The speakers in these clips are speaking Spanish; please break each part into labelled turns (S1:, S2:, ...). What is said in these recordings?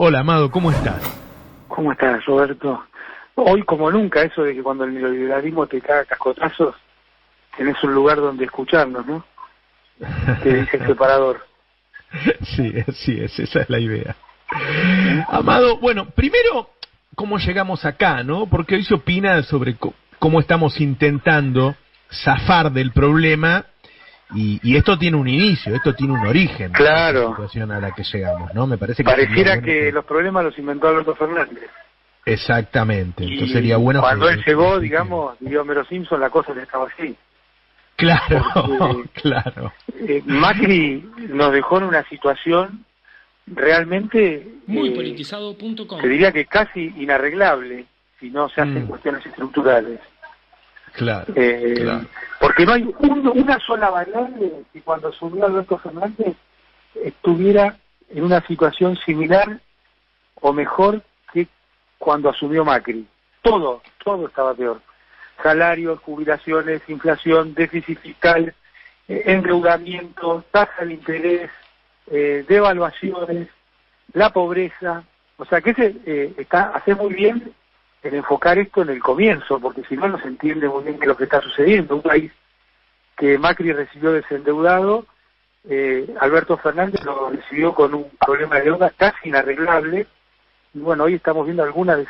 S1: Hola, Amado, ¿cómo estás?
S2: ¿Cómo estás, Roberto? Hoy como nunca, eso de que cuando el neoliberalismo te caga cascotazos, tenés un lugar donde escucharnos, ¿no? Que dice el separador.
S1: Sí, esa es la idea. Amado, bueno, primero, ¿cómo llegamos acá, no? Porque hoy se opina sobre cómo estamos intentando zafar del problema y esto tiene un inicio, esto tiene un origen.
S2: Claro.
S1: La situación a la que llegamos, ¿no? Me parece que
S2: pareciera
S1: bueno
S2: que los problemas los inventó Alberto Fernández.
S1: Exactamente,
S2: Y
S1: entonces sería bueno
S2: cuando
S1: que
S2: él llegó, digamos, diría Homero Simpson, la cosa ya estaba así.
S1: Claro,
S2: Porque,
S1: claro.
S2: Macri nos dejó en una situación realmente
S3: muypolitizado.com.
S2: se diría que casi inarreglable si no se hacen cuestiones estructurales.
S1: Claro, claro.
S2: Porque no hay una sola variable que cuando asumió Alberto Fernández estuviera en una situación similar o mejor que cuando asumió Macri. Todo estaba peor. Salarios, jubilaciones, inflación, déficit fiscal, endeudamiento, tasa de interés, devaluaciones, la pobreza. O sea que hace muy bien en enfocar esto en el comienzo, porque si no, no se entiende muy bien qué es lo que está sucediendo. Un país que Macri recibió desendeudado, Alberto Fernández lo recibió con un problema de deuda casi inarreglable, y bueno, hoy estamos viendo algunos de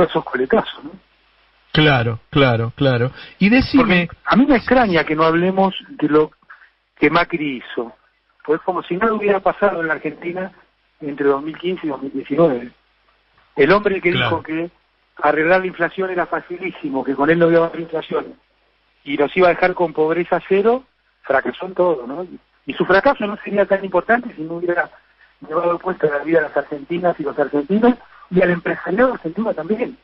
S2: esos coletazos, ¿no?
S1: Claro. Y decime...
S2: Porque a mí me extraña que no hablemos de lo que Macri hizo, pues como si nada hubiera pasado en la Argentina entre 2015 y 2019. El hombre que dijo que arreglar la inflación era facilísimo, que con él no iba a haber inflación, y nos iba a dejar con pobreza cero, fracasó en todo, ¿no? Y su fracaso no sería tan importante si no hubiera llevado puesta la vida a las argentinas y los argentinos, y al empresariado argentino también.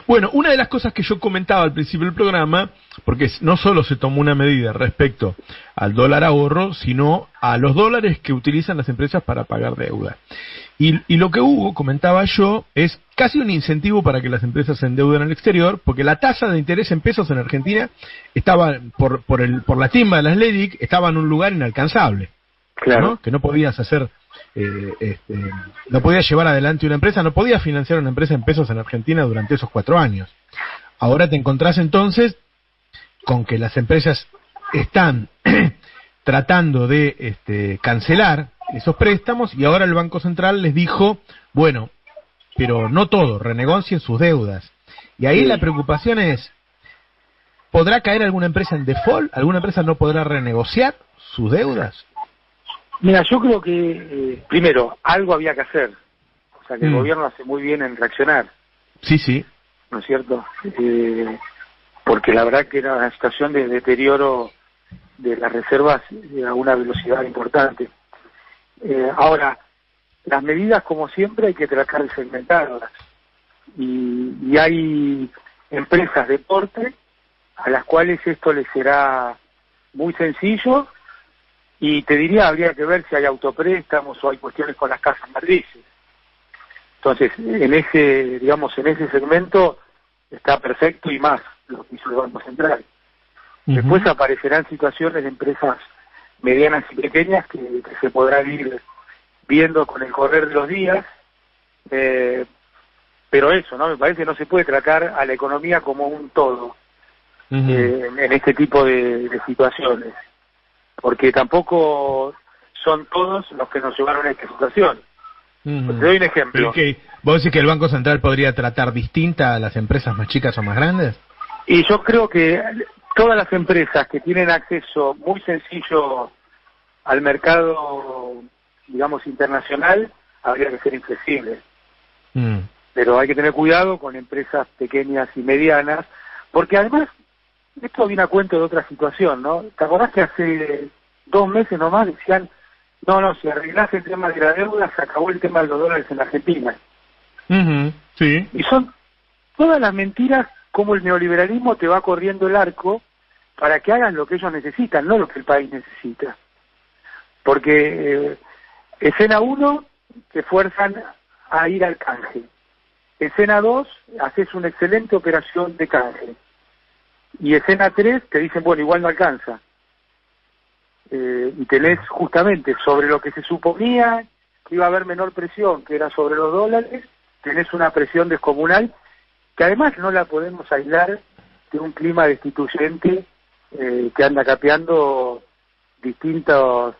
S1: Bueno, una de las cosas que yo comentaba al principio del programa, porque no solo se tomó una medida respecto al dólar ahorro, sino a los dólares que utilizan las empresas para pagar deuda. Y lo que hubo, comentaba yo, es casi un incentivo para que las empresas se endeuden al exterior, porque la tasa de interés en pesos en Argentina estaba, por la timba de las LEDIC, estaba en un lugar inalcanzable.
S2: Claro.
S1: ¿No? Que no podías hacer, no podías llevar adelante una empresa, no podías financiar una empresa en pesos en Argentina durante esos 4 años. Ahora te encontrás entonces con que las empresas están tratando de cancelar esos préstamos y ahora el Banco Central les dijo, bueno, pero no todo, renegocien sus deudas. Y ahí la preocupación es, ¿podrá caer alguna empresa en default? ¿Alguna empresa no podrá renegociar sus deudas?
S2: Mira, yo creo que, primero, algo había que hacer. O sea, que el gobierno hace muy bien en reaccionar.
S1: Sí.
S2: ¿No es cierto? Porque la verdad que era una situación de deterioro de las reservas a una velocidad importante. Ahora, las medidas, como siempre, hay que tratar de segmentarlas. Y hay empresas de porte a las cuales esto les será muy sencillo, y te diría, habría que ver si hay autopréstamos o hay cuestiones con las casas matrices. Entonces, en ese segmento está perfecto y más lo que hizo el Banco Central. Después aparecerán situaciones de empresas medianas y pequeñas que se podrán ir viendo con el correr de los días, pero eso, ¿no? Me parece que no se puede tratar a la economía como un todo en este tipo de situaciones, porque tampoco son todos los que nos llevaron a esta situación. Te doy un ejemplo.
S1: ¿Vos decís que el Banco Central podría tratar distinta a las empresas más chicas o más grandes?
S2: Y yo creo que todas las empresas que tienen acceso muy sencillo al mercado, digamos, internacional, habría que ser inflexibles. Pero hay que tener cuidado con empresas pequeñas y medianas, porque además, esto viene a cuento de otra situación, ¿no? ¿Te acordás que hace 2 meses nomás decían, no, si arreglás el tema de la deuda, se acabó el tema de los dólares en Argentina?
S1: Sí.
S2: Y son todas las mentiras, como el neoliberalismo te va corriendo el arco para que hagan lo que ellos necesitan, no lo que el país necesita. Porque escena 1, te fuerzan a ir al canje. Escena 2, haces una excelente operación de canje. Y escena 3, te dicen, bueno, igual no alcanza. Y tenés justamente sobre lo que se suponía que iba a haber menor presión, que era sobre los dólares, tenés una presión descomunal, que además no la podemos aislar de un clima destituyente que anda capeando distintas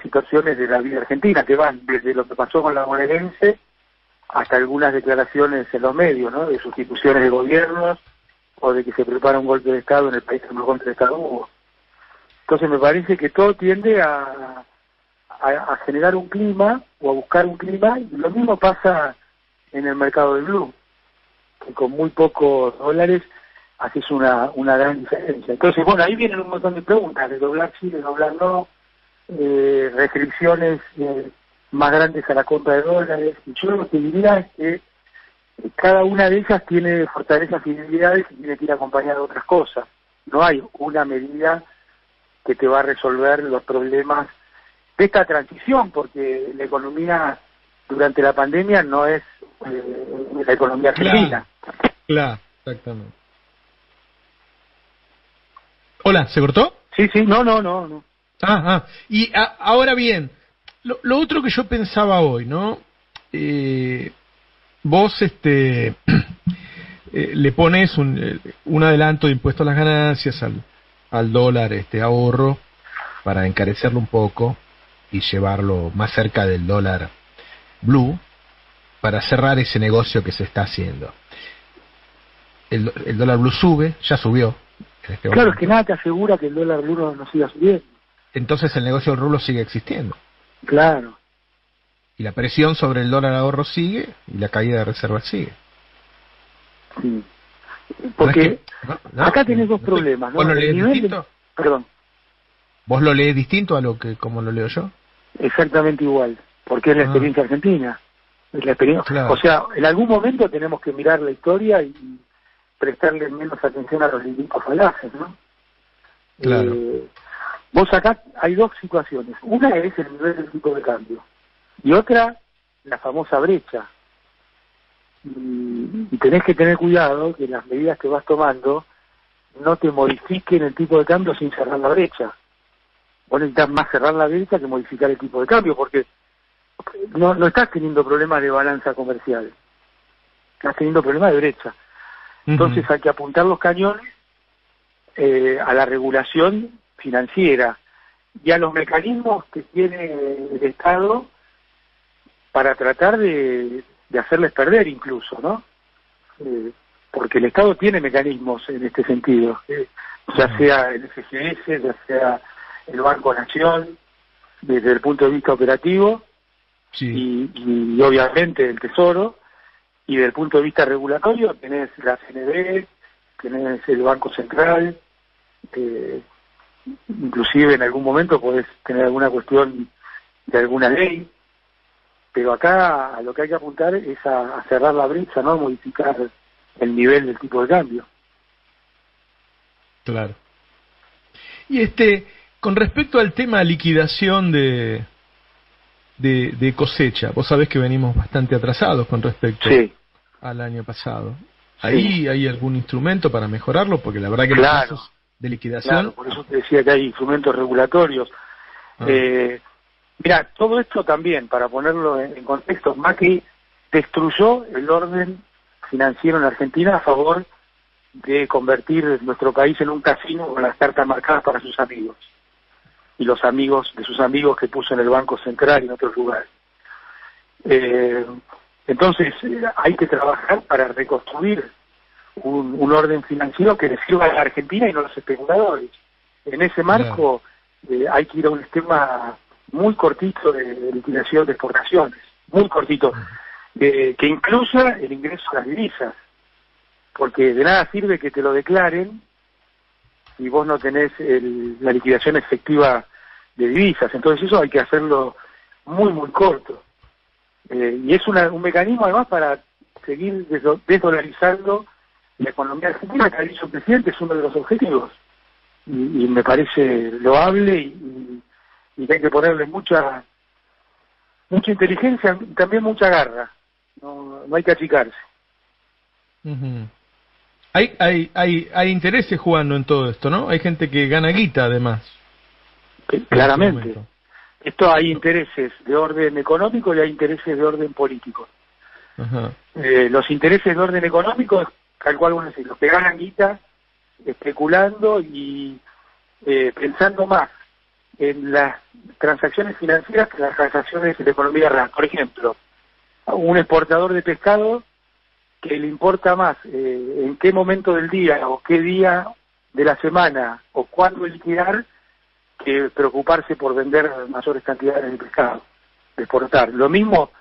S2: situaciones de la vida argentina, que van desde lo que pasó con la bonaerense hasta algunas declaraciones en los medios, ¿no? De sustituciones de gobiernos o de que se prepara un golpe de Estado en el país que no golpe de Estado hubo. Entonces me parece que todo tiende a generar un clima o a buscar un clima, y lo mismo pasa en el mercado del blue, que con muy pocos dólares haces una gran diferencia. Entonces, bueno, ahí vienen un montón de preguntas, de doblar sí, de doblar no, restricciones más grandes a la compra de dólares. Y yo lo que diría es que cada una de ellas tiene fortalezas y debilidades y tiene que ir acompañada de otras cosas. No hay una medida que te va a resolver los problemas de esta transición, porque la economía durante la pandemia no es la economía argentina.
S1: Claro, exactamente. Hola, ¿se cortó?
S2: Sí, no.
S1: Y ahora bien, lo otro que yo pensaba hoy, ¿no? Vos le pones un adelanto de impuesto a las ganancias al dólar ahorro para encarecerlo un poco y llevarlo más cerca del dólar blue para cerrar ese negocio que se está haciendo. El dólar blue sube, ya subió.
S2: Claro, es que nada te asegura que el dólar blue no siga subiendo.
S1: Entonces el negocio del rublo sigue existiendo.
S2: Claro.
S1: Y la presión sobre el dólar ahorro sigue y la caída de reservas sigue.
S2: Sí. Porque acá tenés dos problemas, ¿no?
S1: ¿Vos lo lees distinto?
S2: Perdón.
S1: ¿Vos lo lees distinto a como lo leo yo?
S2: Exactamente igual, porque es la experiencia argentina. Es la experiencia.
S1: Claro.
S2: O sea, en algún momento tenemos que mirar la historia y prestarle menos atención a los limitos falaces, ¿no?
S1: Claro.
S2: Vos acá hay dos situaciones. Una es el nivel del tipo de cambio y otra la famosa brecha. Y tenés que tener cuidado que las medidas que vas tomando no te modifiquen el tipo de cambio sin cerrar la brecha. Vos necesitas más cerrar la brecha que modificar el tipo de cambio, porque no estás teniendo problemas de balanza comercial, estás teniendo problemas de brecha. Entonces hay que apuntar los cañones a la regulación financiera y a los mecanismos que tiene el Estado para tratar de hacerles perder incluso, ¿no? Porque el Estado tiene mecanismos en este sentido, ya sea el FGS, ya sea el Banco Nación, desde el punto de vista operativo,
S1: sí.
S2: y obviamente el Tesoro, y desde el punto de vista regulatorio tenés la CNB, tenés el Banco Central, inclusive en algún momento podés tener alguna cuestión de alguna ley, pero acá a lo que hay que apuntar es a cerrar la brecha, no a modificar el nivel del tipo de cambio.
S1: Claro. Y con respecto al tema de liquidación de cosecha, vos sabés que venimos bastante atrasados con respecto al año pasado. ¿Ahí hay algún instrumento para mejorarlo? Porque la verdad que los casos de liquidación...
S2: Claro, por eso te decía que hay instrumentos regulatorios. Mira, todo esto también, para ponerlo en contexto, Macri destruyó el orden financiero en Argentina a favor de convertir nuestro país en un casino con las cartas marcadas para sus amigos y los amigos de sus amigos que puso en el Banco Central y en otros lugares. Entonces hay que trabajar para reconstruir un orden financiero que le sirva a la Argentina y no a los especuladores. En ese marco hay que ir a un esquema muy cortito de liquidación de exportaciones, muy cortito, que incluya el ingreso a las divisas, porque de nada sirve que te lo declaren y vos no tenés la liquidación efectiva de divisas. Entonces eso hay que hacerlo muy, muy corto. Y es un mecanismo además para seguir desdolarizando la economía argentina, que ha dicho el presidente, es uno de los objetivos. Y me parece loable y hay que ponerle mucha inteligencia y también mucha garra. No hay que achicarse.
S1: Hay intereses jugando en todo esto, ¿no? Hay gente que gana guita además.
S2: Claramente. Esto hay intereses de orden económico y hay intereses de orden político.
S1: Ajá.
S2: Los intereses de orden económico, tal cual uno dice, los que ganan guita especulando y pensando más en las transacciones financieras que en las transacciones de la economía real. Por ejemplo, un exportador de pescado que le importa más en qué momento del día o qué día de la semana o cuándo liquidar que preocuparse por vender mayores cantidades de pescado, de exportar. Lo mismo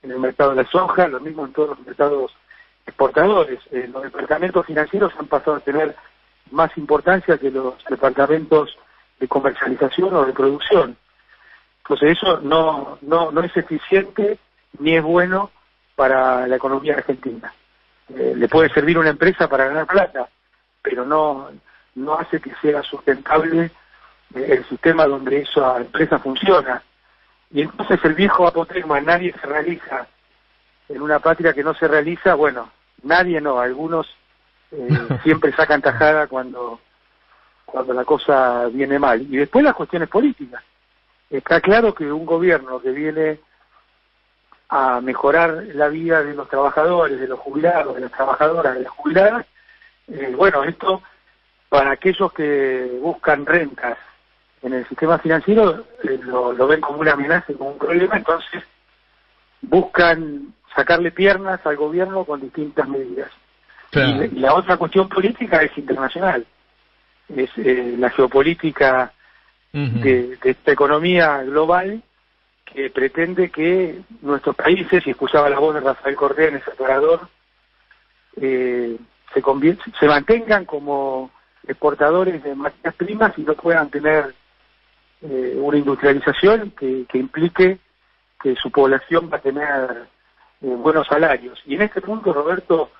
S2: en el mercado de la soja, lo mismo en todos los mercados exportadores. Los departamentos financieros han pasado a tener más importancia que los departamentos de comercialización o de producción. Entonces eso no es eficiente ni es bueno para la economía argentina. Le puede servir una empresa para ganar plata, pero no hace que sea sustentable el sistema donde esa empresa funciona. Y entonces el viejo apotegma, nadie se realiza en una patria que no se realiza, bueno, nadie no, algunos siempre sacan tajada cuando la cosa viene mal. Y después las cuestiones políticas. Está claro que un gobierno que viene a mejorar la vida de los trabajadores, de los jubilados, de las trabajadoras, de las jubiladas, bueno, esto para aquellos que buscan rentas en el sistema financiero lo ven como una amenaza, como un problema, entonces buscan sacarle piernas al gobierno con distintas medidas. Claro. Y la otra cuestión política es internacional, es la geopolítica de esta economía global que pretende que nuestros países, y escuchaba la voz de Rafael Correa en ese orador, se mantengan como exportadores de materias primas y no puedan tener una industrialización que implique que su población va a tener buenos salarios. Y en este punto, Roberto,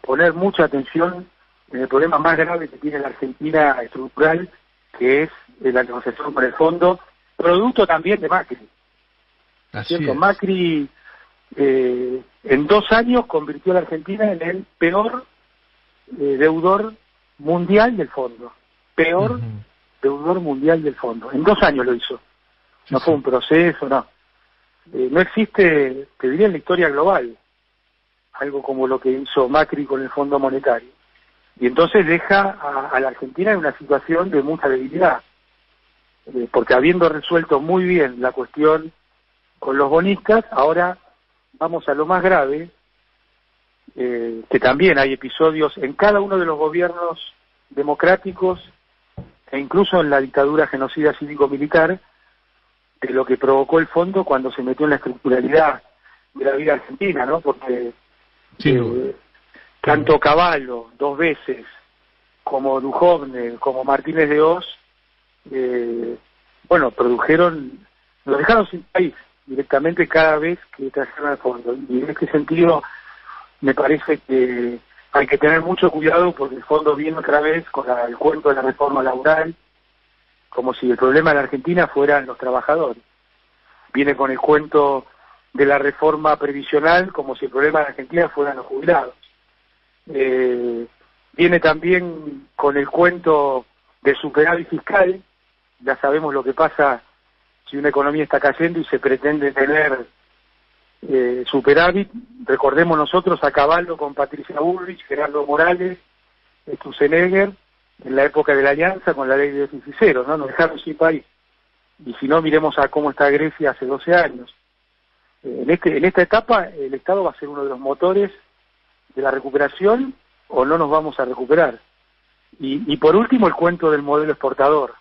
S2: poner mucha atención en el problema más grave que tiene la Argentina estructural, que es la negociación con el fondo, producto también de Macri. ¿Cierto? Macri en 2 años convirtió a la Argentina en el peor deudor mundial del fondo. Peor deudor mundial del fondo. En 2 años lo hizo. No fue un proceso, no. No existe, te diría, en la historia global algo como lo que hizo Macri con el Fondo Monetario. Y entonces deja a la Argentina en una situación de mucha debilidad. Porque habiendo resuelto muy bien la cuestión con los bonistas, ahora vamos a lo más grave, que también hay episodios en cada uno de los gobiernos democráticos e incluso en la dictadura genocida cívico-militar, de lo que provocó el fondo cuando se metió en la estructuralidad de la vida argentina, ¿no? Porque tanto Cavallo 2 veces, como Duhovne, como Martínez de Oz, lo dejaron sin país directamente cada vez que trajeron al fondo. Y en este sentido me parece que hay que tener mucho cuidado porque el fondo viene otra vez con el cuento de la reforma laboral, como si el problema de la Argentina fueran los trabajadores. Viene con el cuento de la reforma previsional, como si el problema de la Argentina fueran los jubilados. Viene también con el cuento del superávit fiscal. Ya sabemos lo que pasa si una economía está cayendo y se pretende tener superávit. Recordemos nosotros a Cavallo con Patricia Bullrich, Gerardo Morales, Sturzenegger, en la época de la Alianza con la ley de déficit cero, ¿no? Nos dejaron sin país. Y si no, miremos a cómo está Grecia hace 12 años. En esta etapa el Estado va a ser uno de los motores de la recuperación o no nos vamos a recuperar. Y por último el cuento del modelo exportador.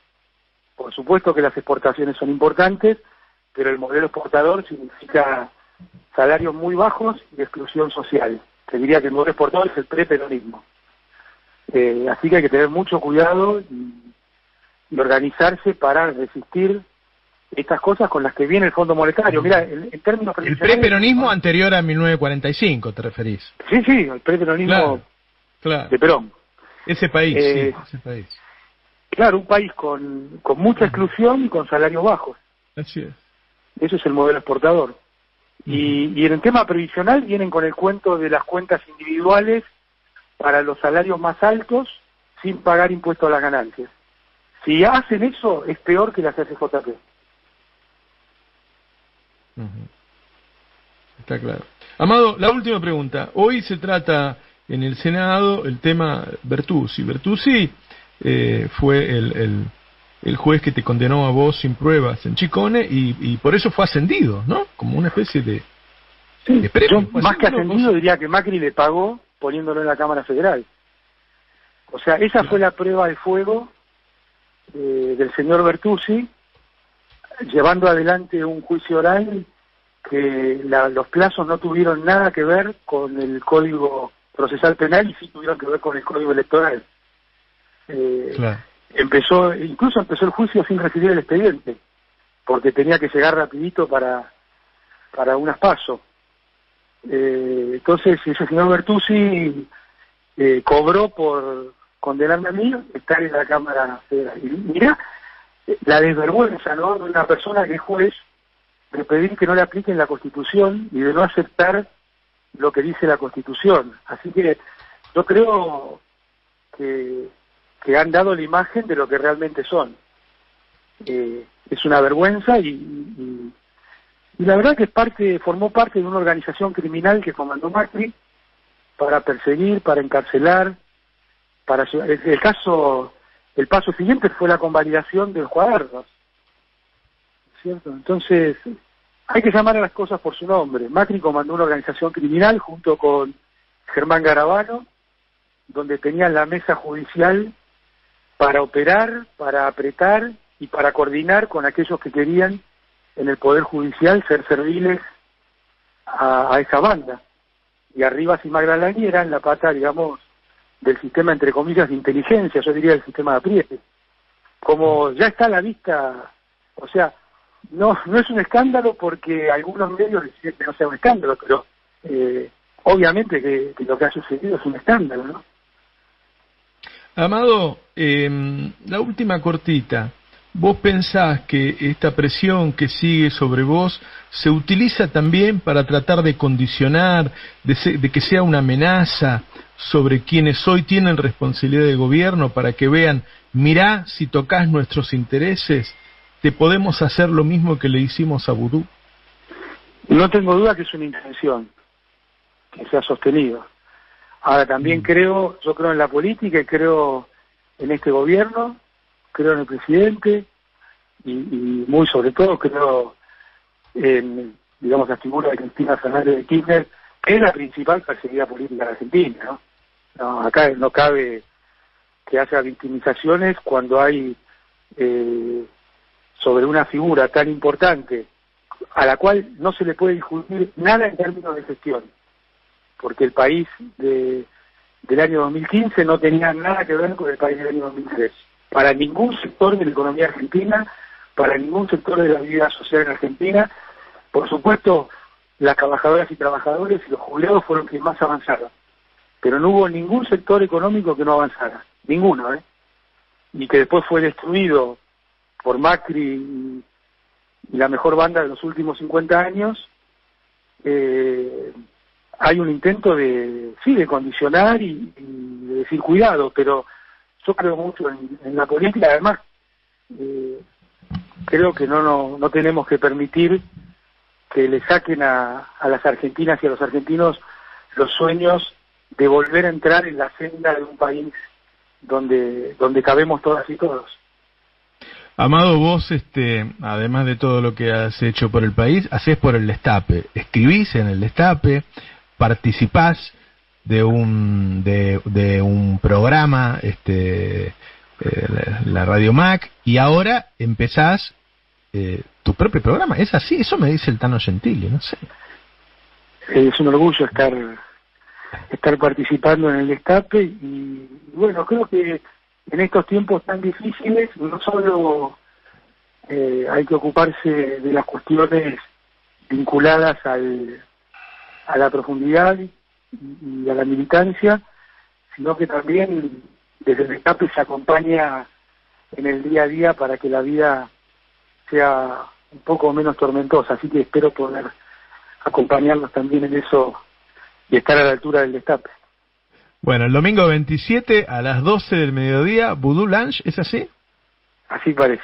S2: Por supuesto que las exportaciones son importantes, pero el modelo exportador significa salarios muy bajos y exclusión social. Te diría que el modelo exportador es el preperonismo. Así que hay que tener mucho cuidado y organizarse para resistir estas cosas con las que viene el Fondo Monetario. Mira, en términos
S1: el preperonismo anterior a 1945, ¿te referís?
S2: Sí, el preperonismo
S1: claro.
S2: de Perón.
S1: Ese país, ese país.
S2: Claro, un país con mucha exclusión y con salarios bajos.
S1: Así es.
S2: Eso es el modelo exportador. Y en el tema previsional vienen con el cuento de las cuentas individuales para los salarios más altos sin pagar impuestos a las ganancias. Si hacen eso, es peor que la CCJP.
S1: Ujú. Está claro. Amado, la última pregunta. Hoy se trata en el Senado el tema Bertuzzi. Bertuzzi fue el juez que te condenó a vos sin pruebas en Chicone y por eso fue ascendido, ¿no? Como una especie de premio.
S2: Yo, más que ascendido, diría que Macri le pagó poniéndolo en la Cámara Federal. O sea, esa
S1: Claro.
S2: fue la prueba de fuego del señor Bertuzzi, llevando adelante un juicio oral que los plazos no tuvieron nada que ver con el Código Procesal Penal y sí tuvieron que ver con el Código Electoral.
S1: Claro.
S2: Incluso empezó el juicio sin recibir el expediente, porque tenía que llegar rapidito para unas PASO. Entonces ese señor Bertuzzi cobró por condenarme a mí, estar en la Cámara Federal. Y mirá la desvergüenza, ¿no?, de una persona que es juez, de pedir que no le apliquen la Constitución y de no aceptar lo que dice la Constitución. Así que yo creo que han dado la imagen de lo que realmente son. Es una vergüenza y la verdad que formó parte de una organización criminal que comandó Macri para perseguir, para encarcelar, el paso siguiente fue la convalidación de los cuadernos, ¿cierto? Entonces hay que llamar a las cosas por su nombre. Macri comandó una organización criminal junto con Germán Garabano, donde tenían la mesa judicial para operar, para apretar y para coordinar con aquellos que querían en el Poder Judicial ser serviles a esa banda. Y Arribas y Magdalani eran la pata, digamos, del sistema, entre comillas, de inteligencia, yo diría del sistema de apriete. Como ya está a la vista, o sea, no es un escándalo porque algunos medios deciden que no sea un escándalo, pero obviamente que lo que ha sucedido es un escándalo, ¿no?
S1: Amado, la última cortita. ¿Vos pensás que esta presión que sigue sobre vos se utiliza también para tratar de condicionar, de que sea una amenaza sobre quienes hoy tienen responsabilidad de gobierno para que vean, mirá, si tocas nuestros intereses, te podemos hacer lo mismo que le hicimos a Vudú?
S2: No tengo duda que es una intención que se ha sostenido. Ahora también yo creo en la política y creo en este gobierno, creo en el presidente y muy sobre todo creo en, digamos, la figura de Cristina Fernández de Kirchner, que es la principal perseguida política de Argentina, ¿no? No, acá no cabe que haya victimizaciones cuando hay sobre una figura tan importante a la cual no se le puede discutir nada en términos de gestión, porque el país del año 2015 no tenía nada que ver con el país del año 2003. Para ningún sector de la economía argentina, para ningún sector de la vida social en Argentina. Por supuesto, las trabajadoras y trabajadores y los jubilados fueron quienes más avanzaron, pero no hubo ningún sector económico que no avanzara, ninguno, y que después fue destruido por Macri y la mejor banda de los últimos 50 años. Hay un intento de condicionar y de decir cuidado, pero yo creo mucho en la política. Además, creo que no tenemos que permitir que le saquen a las argentinas y a los argentinos los sueños de volver a entrar en la senda de un país donde cabemos todas y todos.
S1: Amado, vos, además de todo lo que has hecho por el país, hacés por el Destape, escribís en el Destape, participás de un programa, la Radio Mac, y ahora empezás tu propio programa. ¿Es así? Eso me dice el Tano Gentili, no sé.
S2: Es un orgullo estar participando en el Destape y bueno, creo que en estos tiempos tan difíciles no solo hay que ocuparse de las cuestiones vinculadas a la profundidad y a la militancia, sino que también desde el Destape se acompaña en el día a día para que la vida sea un poco menos tormentosa. Así que espero poder acompañarlos también en eso y estar a la altura del Destape.
S1: Bueno, el domingo 27 a las 12 del mediodía, Vudú Lunch, ¿es así?
S2: Así parece.